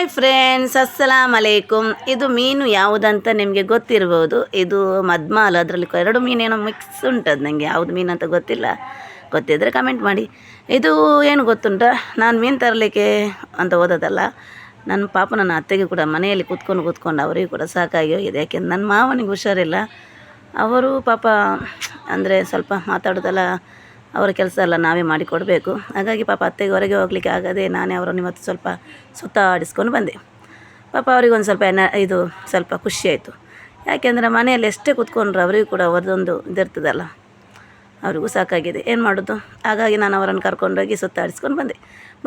Hi friends, ಅಸ್ಸಲಾಮ್ ಅಲೈಕುಮ್. ಇದು ಮೀನು ಯಾವುದಂತ ನಿಮಗೆ ಗೊತ್ತಿರ್ಬೋದು. ಇದು ಮದ್ಮಾಲ್, ಅದರಲ್ಲಿ 2 ಮೀನೇನೋ ಮಿಕ್ಸ್ ಉಂಟದು. ನನಗೆ ಯಾವುದು ಮೀನು ಅಂತ ಗೊತ್ತಿಲ್ಲ. ಗೊತ್ತಿದ್ದರೆ ಕಮೆಂಟ್ ಮಾಡಿ. ಇದು ಏನು ಗೊತ್ತುಂಟ, ನಾನು ಮೀನು ತರಲಿಕ್ಕೆ ಅಂತ ಹೋದದಲ್ಲ. ನನ್ನ ಪಾಪ ನನ್ನ ಅತ್ತೆಗೆ ಕೂಡ ಮನೆಯಲ್ಲಿ ಕೂತ್ಕೊಂಡು ಅವರಿಗೂ ಕೂಡ ಸಾಕಾಗಿ ಹೋಗಿದೆ. ಯಾಕೆಂದ್ರೆ ನನ್ನ ಮಾವನಿಗೆ ಹುಷಾರಿಲ್ಲ. ಅವರು ಪಾಪ ಅಂದರೆ ಸ್ವಲ್ಪ ಮಾತಾಡೋದೆಲ್ಲ ಅವರ ಕೆಲಸ ಎಲ್ಲ ನಾವೇ ಮಾಡಿಕೊಡಬೇಕು. ಹಾಗಾಗಿ ಪಾಪ ಅತ್ತೆಗೆ ಹೊರಗೆ ಹೋಗಲಿಕ್ಕೆ ಆಗದೆ ನಾನೇ ಅವರನ್ನು ಇವತ್ತು ಸ್ವಲ್ಪ ಸುತ್ತಾಡಿಸ್ಕೊಂಡು ಬಂದೆ. ಪಾಪ ಅವರಿಗೊಂದು ಸ್ವಲ್ಪ ಇದು ಸ್ವಲ್ಪ ಖುಷಿಯಾಯಿತು. ಯಾಕೆಂದರೆ ಮನೆಯಲ್ಲಿ ಎಷ್ಟೇ ಕೂತ್ಕೊಂಡ್ರು ಅವರಿಗೂ ಕೂಡ ಅವರದೊಂದು ಇದಿರ್ತದಲ್ಲ, ಅವರಿಗೂ ಸಾಕಾಗಿದೆ. ಏನು ಮಾಡೋದು? ಹಾಗಾಗಿ ನಾನು ಅವರನ್ನು ಕರ್ಕೊಂಡೋಗಿ ಸುತ್ತಾಡಿಸ್ಕೊಂಡು ಬಂದೆ.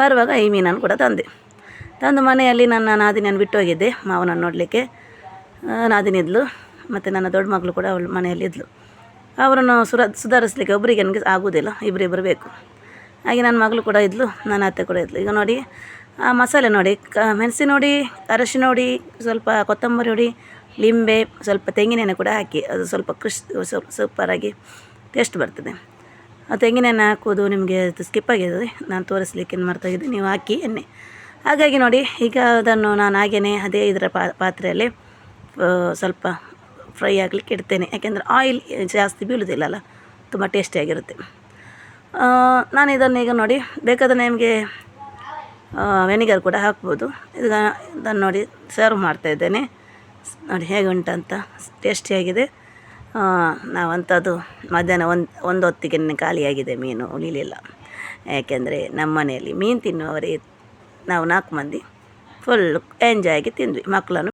ಬರುವಾಗ ಈ ಮೀನನ್ನು ಕೂಡ ತಂದು ಮನೆಯಲ್ಲಿ ನನ್ನ ನಾದಿನಿಯನ್ನು ಬಿಟ್ಟು ಹೋಗಿದ್ದೆ ಮಾವನನ್ನು ನೋಡಲಿಕ್ಕೆ. ನಾದಿನಿದ್ಲು ಮತ್ತು ನನ್ನ ದೊಡ್ಡ ಮಗಳು ಕೂಡ ಅವಳು ಮನೆಯಲ್ಲಿದ್ಲು. ಅವರನ್ನು ಸುಧಾರಿಸಲಿಕ್ಕೆ ಒಬ್ಬರಿಗೆ ನನಗೆ ಆಗೋದಿಲ್ಲ, ಇಬ್ಬರಿಬ್ಬರು ಬೇಕು. ಹಾಗೆ ನನ್ನ ಮಗಳು ಕೂಡ ಇದ್ಲು, ನನ್ನ ಅತ್ತೆ ಕೂಡ ಇದ್ಲು. ಈಗ ನೋಡಿ ಆ ಮಸಾಲೆ ನೋಡಿ, ಮೆಣಸಿನ ನೋಡಿ, ಅರಶಿನ ನೋಡಿ, ಸ್ವಲ್ಪ ಕೊತ್ತಂಬರಿ ನೋಡಿ, ಲಿಂಬೆ, ಸ್ವಲ್ಪ ತೆಂಗಿನೆಣ್ಣೆ ಕೂಡ ಹಾಕಿ ಅದು ಸ್ವಲ್ಪ ಸೂಪರಾಗಿ ಟೇಸ್ಟ್ ಬರ್ತದೆ. ಆ ತೆಂಗಿನೆಣ್ಣೆ ಹಾಕೋದು ನಿಮಗೆ ಅದು ಸ್ಕಿಪ್ ಆಗಿದೆ, ನಾನು ತೋರಿಸ್ಲಿಕ್ಕೆ ಏನು ಮಾಡ್ತಾಯಿದ್ದೆ, ನೀವು ಹಾಕಿ ಎಣ್ಣೆ. ಹಾಗಾಗಿ ನೋಡಿ ಈಗ ಅದನ್ನು ನಾನು ಹಾಗೆಯೇ ಅದೇ ಇದರ ಪಾತ್ರೆಯಲ್ಲಿ ಸ್ವಲ್ಪ ಫ್ರೈ ಆಗಲಿಕ್ಕೆ ಇಡ್ತೇನೆ. ಯಾಕೆಂದರೆ ಆಯಿಲ್ ಜಾಸ್ತಿ ಬೀಳುವುದಿಲ್ಲಲ್ಲ, ತುಂಬ ಟೇಸ್ಟಿಯಾಗಿರುತ್ತೆ. ನಾನು ಇದನ್ನು ಈಗ ನೋಡಿ ಬೇಕಾದರೆ ನಿಮಗೆ ವೆನಿಗರ್ ಕೂಡ ಹಾಕ್ಬೋದು. ಇದನ್ನು ನೋಡಿ ಸರ್ವ್ ಮಾಡ್ತಾಯಿದ್ದೇನೆ. ನೋಡಿ ಹೇಗೆ ಉಂಟಂತ, ಟೇಸ್ಟಿಯಾಗಿದೆ. ನಾವಂಥದ್ದು ಮಧ್ಯಾಹ್ನ ಒಂದು ಹೊತ್ತಿಗೆ ಖಾಲಿಯಾಗಿದೆ, ಮೀನು ಉಳಿಲಿಲ್ಲ. ಯಾಕೆಂದರೆ ನಮ್ಮ ಮನೆಯಲ್ಲಿ ಮೀನು ತಿನ್ನುವವರೇ ನಾವು 4 ಮಂದಿ ಫುಲ್ ಎಂಜಾಯಾಗಿ ತಿಂದ್ವಿ. ಮಕ್ಕಳನ್ನು